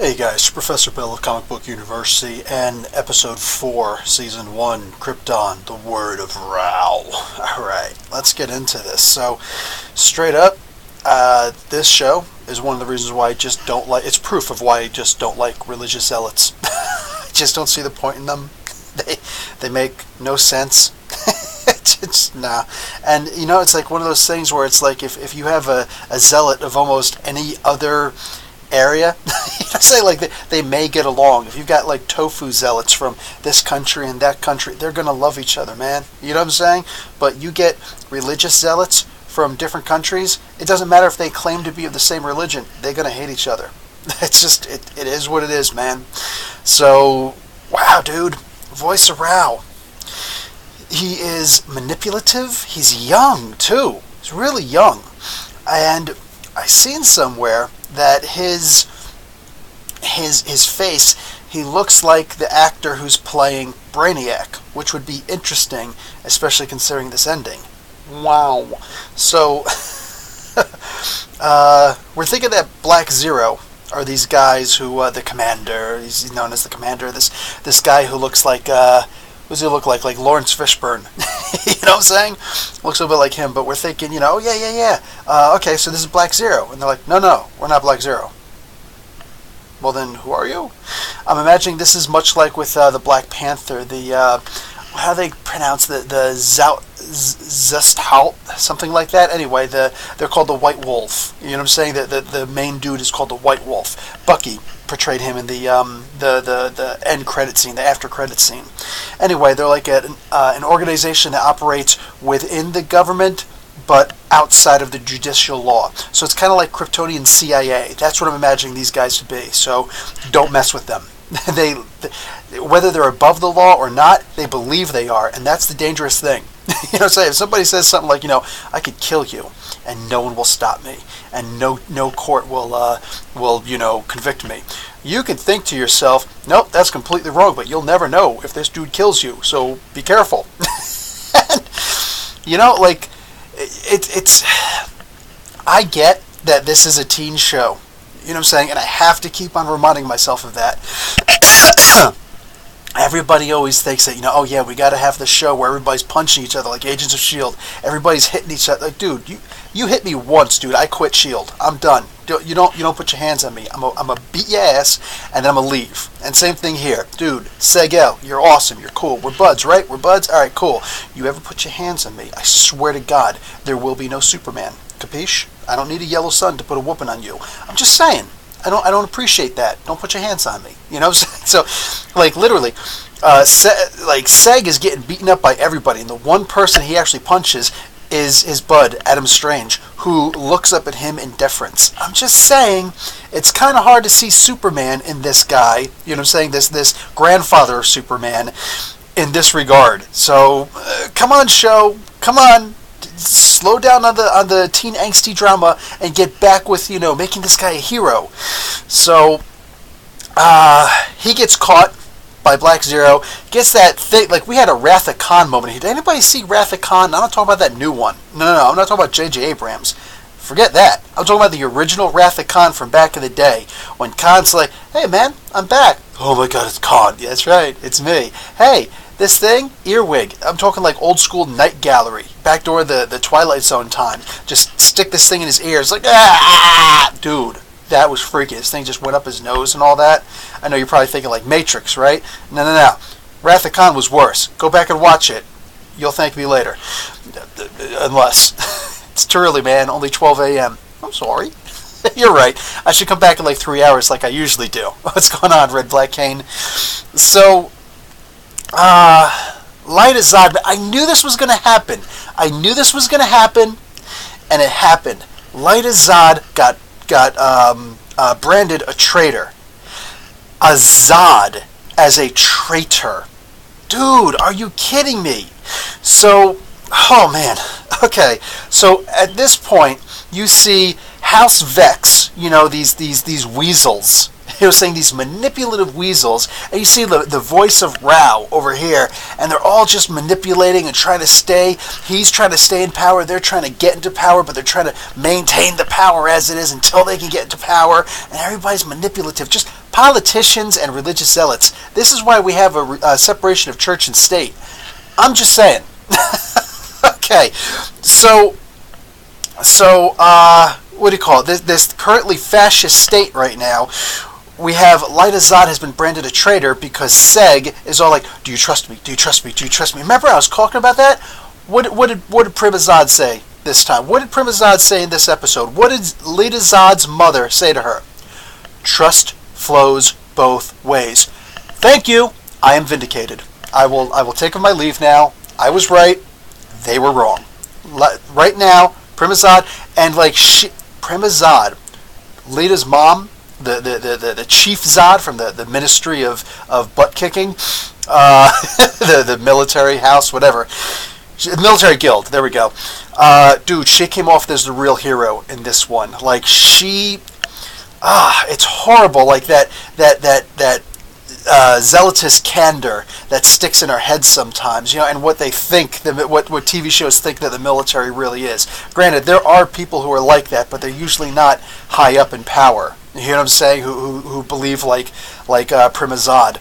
Hey guys, Professor Bill of Comic Book University and Episode 4, Season 1, Krypton, The Word of Ra. Alright, let's get into this. So, straight up, this show is one of the reasons why I just don't like, it's proof of why I just don't like religious zealots. I just don't see the point in them. They make no sense. It's nah. And, you know, it's like one of those things where it's like if you have a zealot of almost any other area, say like they may get along. If you've got like tofu zealots from this country and that country, they're gonna love each other, man. You know what I'm saying? But you get religious zealots from different countries, it doesn't matter if they claim to be of the same religion, they're gonna hate each other. It's just it is what it is, man. So wow, dude, Voice of Ra. He is manipulative. He's young too. He's really young, and I seen somewhere that his face, he looks like the actor who's playing Brainiac, which would be interesting, especially considering this ending. Wow. So we're thinking that Black Zero are these guys who the commander, he's known as the commander, this guy who looks like what does he look like? Like Lawrence Fishburne. You know what I'm saying? Looks a little bit like him, but we're thinking, you know, yeah. Okay, so this is Black Zero. And they're like, no, we're not Black Zero. Well, then, who are you? I'm imagining this is much like with the Black Panther, how do they pronounce the s.h.i.e.l.d, something like that. Anyway, they're called the White Wolf. You know what I'm saying? The main dude is called the White Wolf. Bucky portrayed him in the end credit scene, the after credit scene. Anyway, they're like an organization that operates within the government, but outside of the judicial law. So it's kind of like Kryptonian CIA. That's what I'm imagining these guys to be. So don't mess with them. Whether they're above the law or not, they believe they are, and that's the dangerous thing. You know, say if somebody says something like, you know, I could kill you, and no one will stop me, and no court will convict me. You can think to yourself, nope, that's completely wrong, but you'll never know if this dude kills you, so be careful. And, you know, like it's. I get that this is a teen show. You know what I'm saying? And I have to keep on reminding myself of that. Everybody always thinks that, you know, oh yeah, we got to have the show where everybody's punching each other like Agents of S.h.i.e.L.D. Everybody's hitting each other. Like, dude, you hit me once, dude. I quit S.h.i.e.L.D. I'm done. You don't put your hands on me. I'm a beat your ass, and then I'm gonna leave. And same thing here, dude. s.h.i.e.l.d., you're awesome. You're cool. We're buds, right? We're buds. All right, cool. You ever put your hands on me? I swear to God, there will be no Superman. Capiche? I don't need a yellow sun to put a whooping on you. I'm just saying. I don't appreciate that. Don't put your hands on me. You know what I'm saying? So, like, literally, Seg is getting beaten up by everybody, and the one person he actually punches is his bud, Adam Strange, who looks up at him in deference. I'm just saying, it's kind of hard to see Superman in this guy, you know what I'm saying, this grandfather of Superman, in this regard. So, come on, show, come on. Slow down on the teen angsty drama and get back with, you know, making this guy a hero. So he gets caught by Black Zero, gets that thing, like we had a Wrath of Khan moment. Did anybody see Wrath of Khan? I'm not talking about that new one. No, I'm not talking about J.J. Abrams. Forget that. I'm talking about the original Wrath of Khan from back in the day, when Khan's like, hey man, I'm back. Oh my God, it's Khan. Yeah, that's right, it's me. Hey, this thing, earwig. I'm talking like old school Night Gallery, back door the Twilight Zone time. Just stick this thing in his ears, like, ah, dude, that was freaky. This thing just went up his nose and all that. I know you're probably thinking like Matrix, right? No. Wrath of Khan was worse. Go back and watch it. You'll thank me later, unless it's too early, man. Only 12 a.m. I'm sorry. You're right. I should come back in like 3 hours, like I usually do. What's going on, Red Black Cane? So. Light as Zod. I knew this was going to happen. And it happened. Light as Zod got branded a traitor. A Zod as a traitor. Dude, are you kidding me? So, oh man. Okay. So at this point, you see House Vex. You know, these weasels. saying these manipulative weasels, and you see the voice of Rao over here, and they're all just manipulating and trying to stay. He's trying to stay in power. They're trying to get into power, but they're trying to maintain the power as it is until they can get into power. And everybody's manipulative. Just politicians and religious zealots. This is why we have a separation of church and state. I'm just saying. Okay, so what do you call it? This currently fascist state right now. We have Lyta Zod has been branded a traitor because s.h.i.e.l.d. is all like, "Do you trust me? Do you trust me? Do you trust me?" Remember, I was talking about that. What did Prima Zod say this time? What did Prima Zod say in this episode? What did Lyta Zod's mother say to her? Trust flows both ways. Thank you. I am vindicated. I will take my leave now. I was right. They were wrong. Right now, Prima Zod and Prima Zod, Lyta's mom, the chief Zod from the Ministry of Butt Kicking, the military house, whatever, military guild. There we go. Dude, she came off as the real hero in this one. Like it's horrible. Like that zealotous candor that sticks in our heads sometimes, and what they think, what TV shows think that the military really is. Granted, there are people who are like that, but they're usually not high up in power. You know what I'm saying? Who believe like Prima Zod.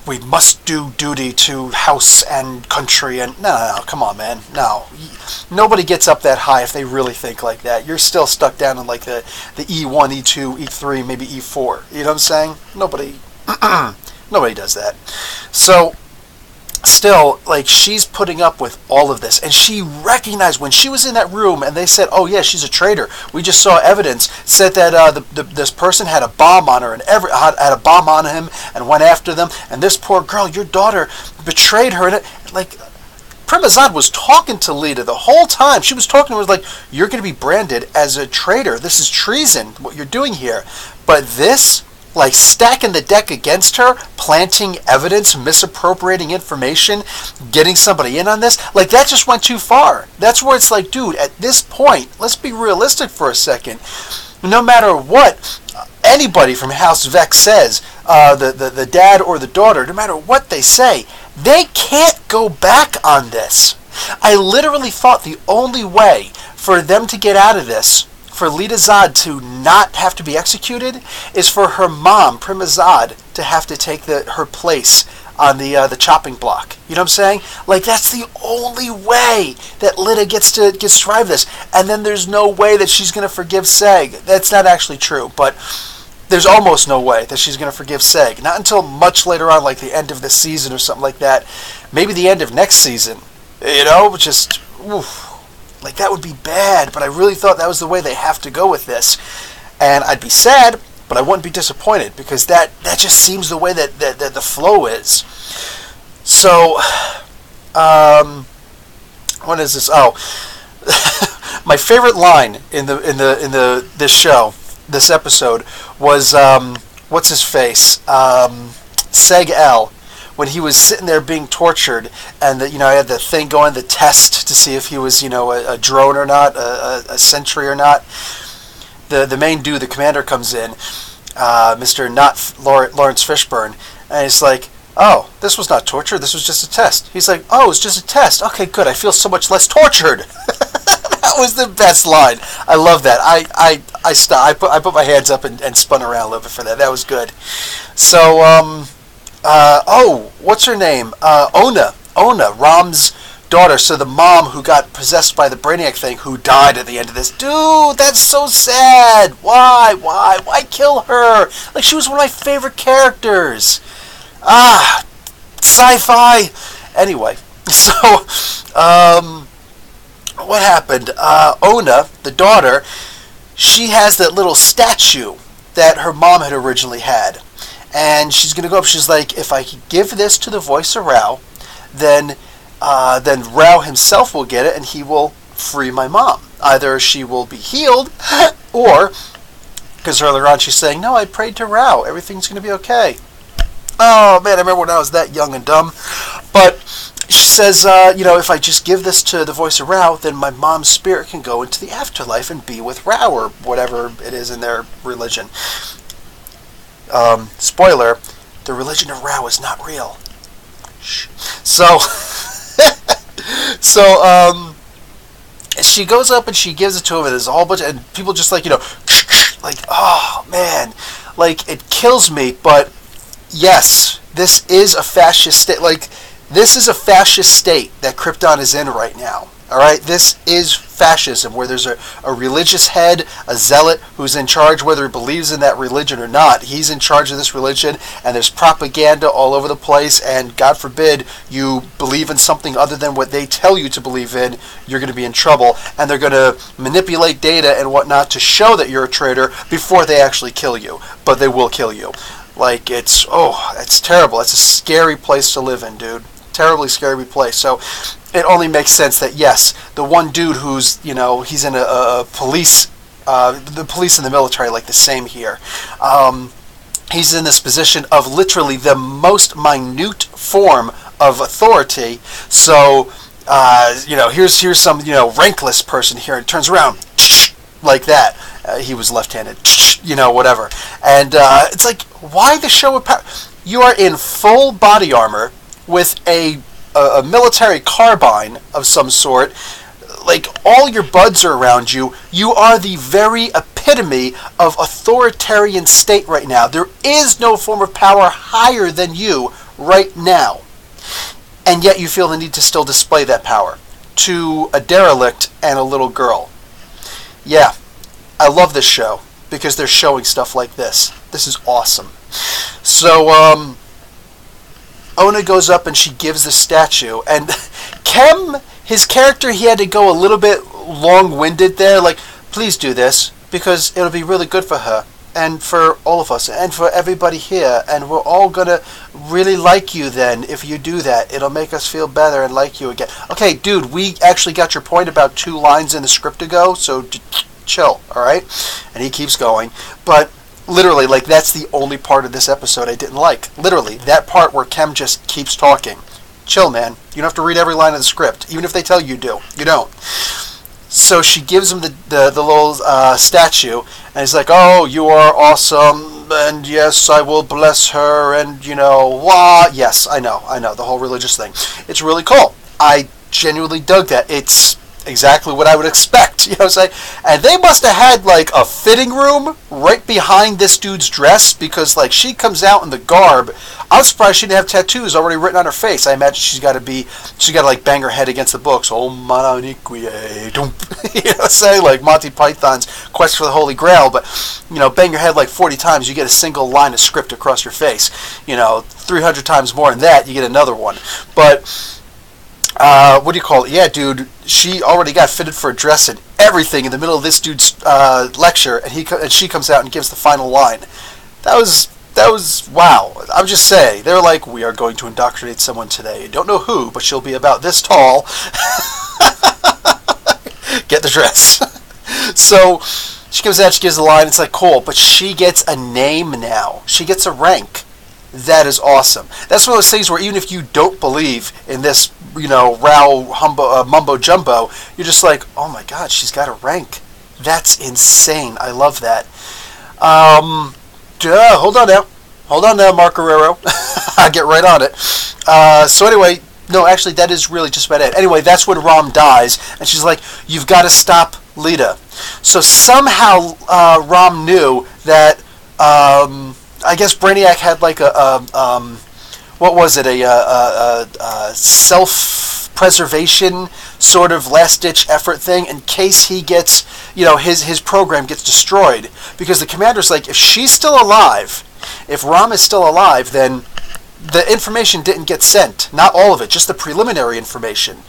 We must do duty to house and country, and no, come on, man, no. Nobody gets up that high if they really think like that. You're still stuck down in like the E1, E2, E3, maybe E4. You know what I'm saying? Nobody does that. So, still, she's putting up with all of this, and she recognized when she was in that room, and they said, "Oh yeah, she's a traitor. We just saw evidence said that this person had a bomb on her, and had a bomb on him, and went after them. And this poor girl, your daughter, betrayed her." And Prima Zod was talking to Lyta the whole time. She was talking to her like, "You're going to be branded as a traitor. This is treason. What you're doing here." But this, stacking the deck against her, planting evidence, misappropriating information, getting somebody in on this, that just went too far. That's where it's like, dude, at this point, let's be realistic for a second. No matter what anybody from House Vex says, the dad or the daughter, no matter what they say, they can't go back on this. I literally thought the only way for them to get out of this, for Lyta Zod to not have to be executed, is for her mom, Prima Zod, to have to take her place on the chopping block. You know what I'm saying? That's the only way that Lyta gets to survive this. And then there's no way that she's going to forgive s.h.i.e.l.d. That's not actually true, but there's almost no way that she's going to forgive s.h.i.e.l.d. Not until much later on, the end of the season or something like that. Maybe the end of next season. Just, oof. That would be bad, but I really thought that was the way they have to go with this. And I'd be sad, but I wouldn't be disappointed, because that just seems the way that the flow is. So, what is this? Oh, my favorite line in this show, this episode, was what's his face? s.h.i.e.l.d. When he was sitting there being tortured, and I had the thing going, the test to see if he was, a drone or not, a sentry or not. The main dude, the commander, comes in, Mr. Not Lawrence Fishburne, and he's like, "Oh, this was not torture. This was just a test." He's like, "Oh, it's just a test. Okay, good. I feel so much less tortured." That was the best line. I love that. I put my hands up and spun around a little bit for that. That was good. So what's her name? Ona, Ram's daughter. So the mom who got possessed by the Brainiac thing, who died at the end of this. Dude, that's so sad. Why kill her? She was one of my favorite characters. Sci-fi. Anyway, so, what happened? Ona, the daughter, she has that little statue that her mom had originally had. And she's going to go up, she's like, "If I could give this to the voice of Rao, then Rao himself will get it, and he will free my mom. Either she will be healed, or," because earlier on she's saying, "No, I prayed to Rao. Everything's going to be okay." Oh, man, I remember when I was that young and dumb. But she says, "If I just give this to the voice of Rao, then my mom's spirit can go into the afterlife and be with Rao," or whatever it is in their religion. Spoiler: the religion of Ra is not real. Shh. So, so she goes up and she gives it to him, and there's a whole bunch, and people just like, like, oh man, like it kills me, but yes, this is a fascist state. Like, this is a fascist state that Krypton is in right now. All right, this is fascism, where there's a religious head, a zealot, who's in charge, whether he believes in that religion or not. He's in charge of this religion, and there's propaganda all over the place, and God forbid you believe in something other than what they tell you to believe in, you're going to be in trouble, and they're going to manipulate data and whatnot to show that you're a traitor before they actually kill you, but they will kill you. Like, it's terrible. It's a scary place to live in, dude. Terribly scary place. So it only makes sense that, yes, the one dude who's, he's in a police, the police and the military, like the same here. He's in this position of literally the most minute form of authority. So, here's some, rankless person here, and turns around, like that. He was left-handed, whatever. And it's like, why the show of power? You are in full body armor with a military carbine of some sort. Like, all your buds are around you. You are the very epitome of authoritarian state right now. There is no form of power higher than you right now. And yet you feel the need to still display that power to a derelict and a little girl. Yeah, I love this show because they're showing stuff like this. This is awesome. So, Ona goes up and she gives the statue, and Kem, his character, he had to go a little bit long-winded there, like, please do this, because it'll be really good for her, and for all of us, and for everybody here, and we're all gonna really like you then if you do that. It'll make us feel better and like you again. Okay, dude, we actually got your point about 2 lines in the script ago, so chill, alright? And he keeps going, but literally, like, that's the only part of this episode I didn't like. Literally, that part where Kem just keeps talking. Chill, man. You don't have to read every line of the script, even if they tell you do. You don't. So she gives him the little statue, and he's like, oh, you are awesome, and yes, I will bless her, and, wah. Yes, I know, the whole religious thing. It's really cool. I genuinely dug that. It's exactly what I would expect, what I'm saying? And they must have had, like, a fitting room right behind this dude's dress, because, like, she comes out in the garb. I was surprised she didn't have tattoos already written on her face. I imagine she's got to, like, bang her head against the books. Oh, manique, what I'm saying? Like Monty Python's Quest for the Holy Grail, but, bang your head like 40 times, you get a single line of script across your face. 300 times more than that, you get another one. But what do you call it? Yeah, dude, she already got fitted for a dress and everything in the middle of this dude's lecture, and she comes out and gives the final line. That was wow. I'm just saying, they're like, we are going to indoctrinate someone today. Don't know who, but she'll be about this tall. Get the dress. So she comes out, she gives the line. It's like, cool, but she gets a name now. She gets a rank. That is awesome. That's one of those things where even if you don't believe in this, mumbo jumbo, you're just like, oh my god, she's got a rank. That's insane. I love that. Hold on now, Mark Guerrero. I'll get right on it. So anyway, no, actually, that is really just about it. Anyway, that's when Rom dies, and she's like, you've got to stop Lita. So somehow Rom knew that, I guess Brainiac had like what was it, a self-preservation sort of last-ditch effort thing in case he gets, his program gets destroyed. Because the commander's like, if she's still alive, if Rom is still alive, then the information didn't get sent. Not all of it, just the preliminary information.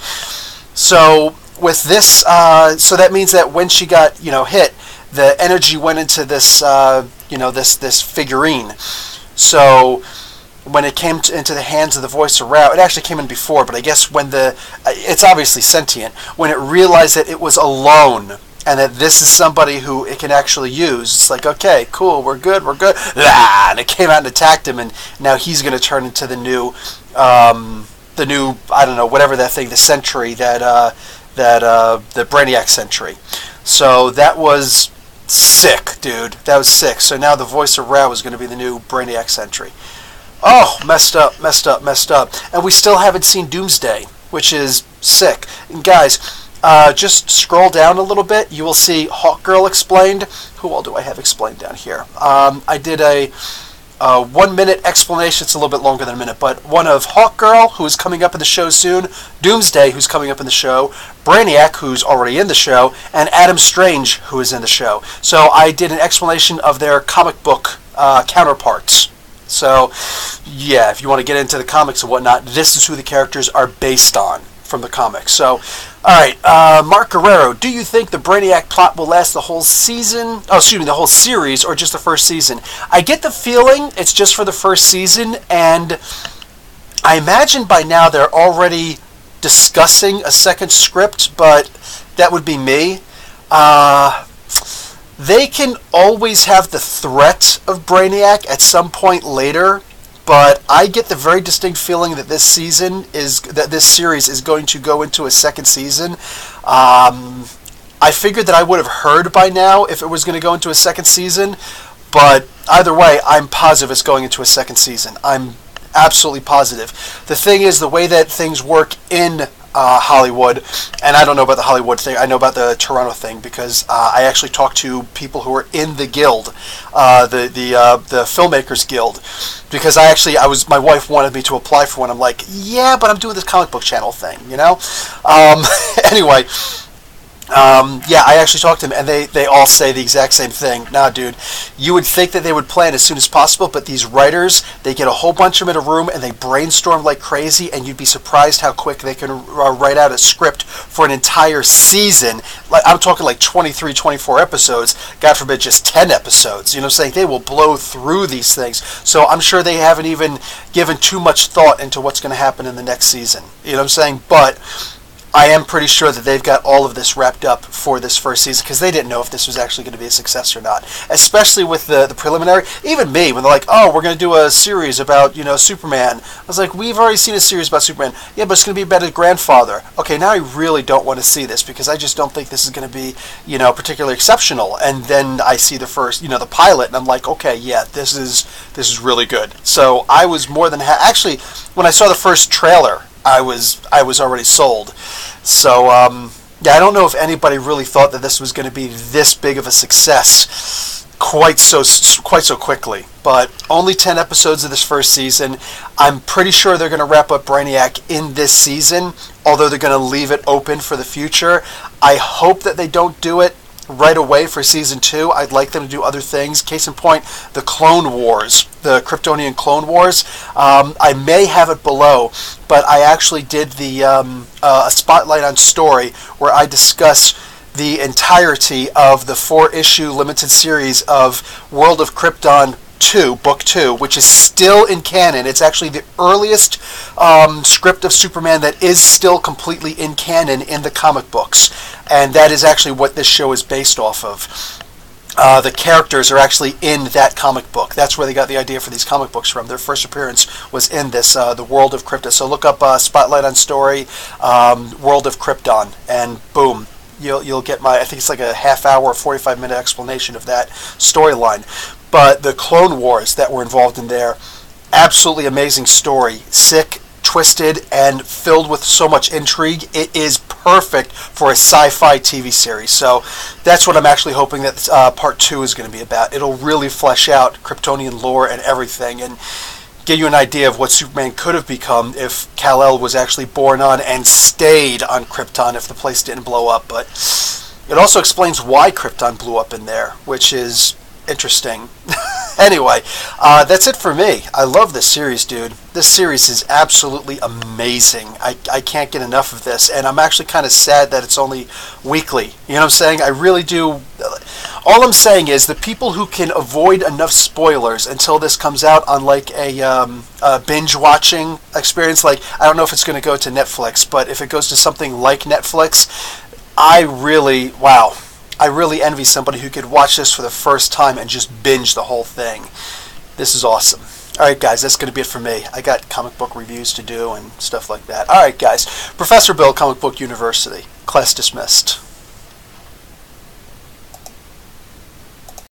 So with this, so that means that when she got, hit, the energy went into this, this figurine. So when it came into the hands of the voice of Rao, it actually came in before, but I guess when it's obviously sentient, when it realized that it was alone, and that this is somebody who it can actually use, it's like, okay, cool, we're good, and it came out and attacked him, and now he's going to turn into the new, I don't know, whatever that thing, the Sentry, the Brainiac Sentry. So that was Sick, dude. That was sick. So now the voice of Rao is going to be the new Brainiac Sentry. Oh, messed up, messed up, messed up. And we still haven't seen Doomsday, which is sick. And guys, just scroll down a little bit. You will see Hawkgirl explained. Who all do I have explained down here? I did a 1 minute explanation. It's a little bit longer than a minute, but one of Hawkgirl, who is coming up in the show soon, Doomsday, who's coming up in the show, Brainiac, who's already in the show, and Adam Strange, who is in the show. So I did an explanation of their comic book counterparts. So, yeah, if you want to get into the comics and whatnot, this is who the characters are based on from the comics. So, alright, Mark Guerrero, do you think the Brainiac plot will last the whole season? Oh, excuse me, the whole series, or just the first season? I get the feeling it's just for the first season, and I imagine by now they're already discussing a second script, but that would be me. They can always have the threat of Brainiac at some point later, but I get the very distinct feeling that this series is going to go into a second season. I figured that I would have heard by now if it was going to go into a second season, but either way, I'm positive it's going into a second season. I'm absolutely positive. The thing is, the way that things work in Hollywood, and I don't know about the Hollywood thing, I know about the Toronto thing because I actually talked to people who are in the guild, the Filmmakers Guild, because my wife wanted me to apply for one. I'm like, yeah, but I'm doing this comic book channel thing, you know? Anyway, yeah, I actually talked to them, and they all say the exact same thing. Nah, dude, you would think that they would plan as soon as possible, but these writers, they get a whole bunch of them in a room, and they brainstorm like crazy, and you'd be surprised how quick they can write out a script for an entire season. Like, I'm talking like 23, 24 episodes, God forbid just 10 episodes. You know what I'm saying? They will blow through these things. So I'm sure they haven't even given too much thought into what's going to happen in the next season. You know what I'm saying? But I am pretty sure that they've got all of this wrapped up for this first season because they didn't know if this was actually going to be a success or not. Especially with the preliminary. Even me, when they're like, oh, we're going to do a series about, Superman. I was like, we've already seen a series about Superman. Yeah, but it's going to be about his grandfather. Okay, now I really don't want to see this because I just don't think this is going to be, particularly exceptional. And then I see the first, the pilot, and I'm like, okay, yeah, this is really good. So I was more than actually, when I saw the first trailer, I was already sold. So, yeah, I don't know if anybody really thought that this was going to be this big of a success quite so quickly. But only 10 episodes of this first season. I'm pretty sure they're going to wrap up Brainiac in this season, although they're going to leave it open for the future. I hope that they don't do it right away for season 2. I'd like them to do other things. Case in point, the Clone Wars, the Kryptonian Clone Wars. I may have it below, but I actually did a spotlight on story where I discuss the entirety of the 4-issue limited series of World of Krypton 2, Book 2, which is still in canon. It's actually the earliest script of Superman that is still completely in canon in the comic books. And that is actually what this show is based off of. The characters are actually in that comic book. That's where they got the idea for these comic books from. Their first appearance was in this, the World of Krypton. So look up Spotlight on Story, World of Krypton, and boom. You'll get I think it's like a half-hour, 45-minute explanation of that storyline. But the Clone Wars that were involved in there, absolutely amazing story. Sick, twisted, and filled with so much intrigue. It is perfect for a sci-fi TV series. So that's what I'm actually hoping that part 2 is going to be about. It'll really flesh out Kryptonian lore and everything, and give you an idea of what Superman could have become if Kal-El was actually born on and stayed on Krypton if the place didn't blow up. But it also explains why Krypton blew up in there, which is interesting. Anyway, that's it for me. I love this series, dude. This series is absolutely amazing. I can't get enough of this, and I'm actually kind of sad that it's only weekly. You know what I'm saying? I really do. All I'm saying is the people who can avoid enough spoilers until this comes out on like a binge-watching experience, like, I don't know if it's going to go to Netflix, but if it goes to something like Netflix, I really envy somebody who could watch this for the first time and just binge the whole thing. This is awesome. Alright guys, that's going to be it for me. I got comic book reviews to do and stuff like that. Alright guys, Professor Bill, Comic Book University. Class dismissed.